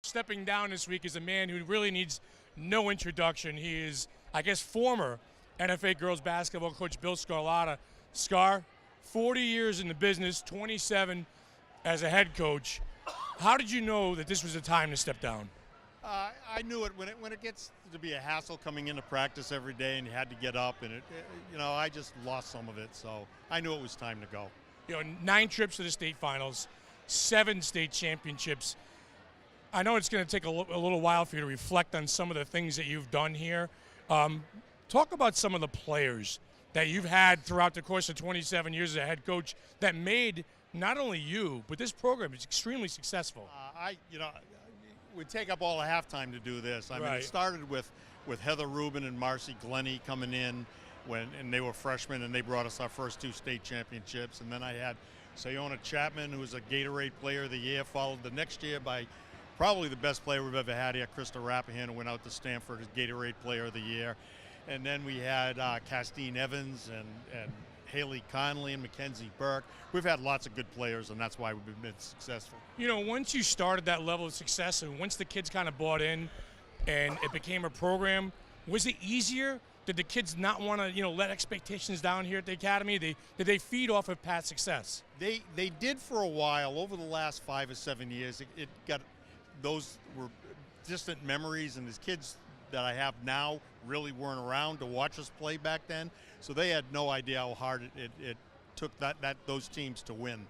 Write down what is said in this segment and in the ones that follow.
Stepping down this week is a man who really needs no introduction. He is, I guess, former NFA girls basketball coach Bill Scarlata. Scar, 40 years in the business, 27 as a head coach. How did you know that this was the time to step down? I knew it when it gets to be a hassle coming into practice every day and you had to get up and I just lost some of it, so I knew it was time to go. 9 trips to the state finals, 7 state championships. I know it's going to take a little while for you to reflect on some of the things that you've done here. Talk about some of the players that you've had throughout the course of 27 years as a head coach that made not only you, but this program is extremely successful. We'd take up all the halftime to do this. I mean, it started with Heather Rubin and Marcy Glennie coming in and they were freshmen, and they brought us our first 2 state championships. And then I had Sayona Chapman, who was a Gatorade Player of the Year, followed the next year by probably the best player we've ever had here, Krista Rappahan, who went out to Stanford as Gatorade Player of the Year. And then we had Castine Evans and Haley Conley and Mackenzie Burke. We've had lots of good players, and that's why we've been successful. Once you started that level of success and once the kids kind of bought in and it became a program, was it easier? Did the kids not want to, let expectations down here at the academy? Did they feed off of past success? They did for a while. Over the last 5 or 7 years, it got, those were distant memories, and these kids that I have now really weren't around to watch us play back then, so they had no idea how hard it took those teams to win.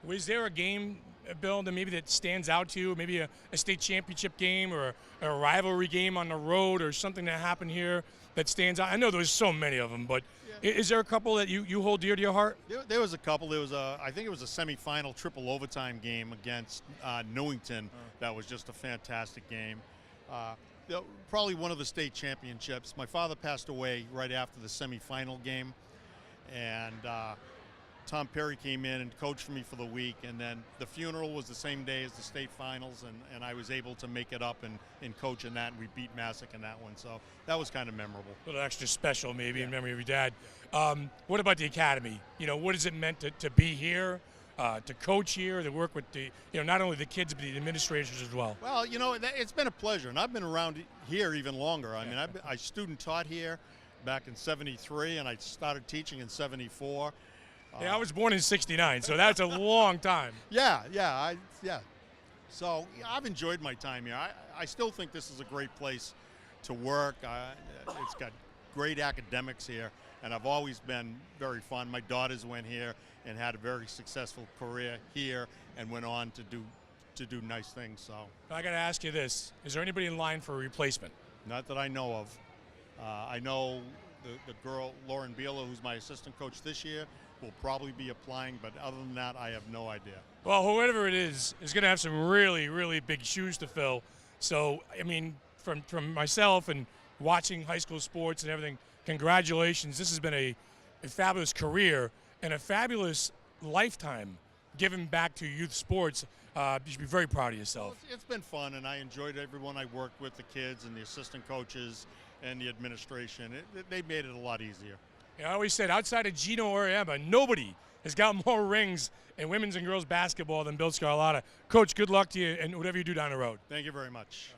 Was there a game, Bill, that stands out to you? Maybe a state championship game or a rivalry game on the road or something that happened here that stands out? I know there's so many of them, but is there a couple that you hold dear to your heart? There was a couple. There was I think it was a semifinal triple overtime game against Newington. That was just a fantastic game. Probably one of the state championships. My father passed away right after the semifinal game, and Tom Perry came in and coached for me for the week, and then the funeral was the same day as the state finals, and I was able to make it up and coach in that, and we beat Massac in that one, so that was kind of memorable. A little extra special maybe in memory of your dad. What about the academy? What has it meant to be here, to coach here, to work with the, not only the kids but the administrators as well? Well, it's been a pleasure, and I've been around here even longer. I mean, I student taught here back in '73, and I started teaching in '74. I was born in '69, so that's a long time. Yeah. So I've enjoyed my time here. I still think this is a great place to work. It's got great academics here, and I've always been very fun. My daughters went here and had a very successful career here and went on to do nice things. So I got to ask you this: is there anybody in line for a replacement? Not that I know of. I know the girl Lauren Beeler, who's my assistant coach this year, will probably be applying, but other than that, I have no idea. Well, whoever it is going to have some really, really big shoes to fill. So, I mean, from myself and watching high school sports and everything, congratulations. This has been a fabulous career and a fabulous lifetime given back to youth sports. You should be very proud of yourself. Well, it's been fun, and I enjoyed everyone I worked with, the kids and the assistant coaches and the administration. They made it a lot easier. I always said, outside of Gino or Emma, nobody has got more rings in women's and girls basketball than Bill Scarlata. Coach, good luck to you and whatever you do down the road. Thank you very much.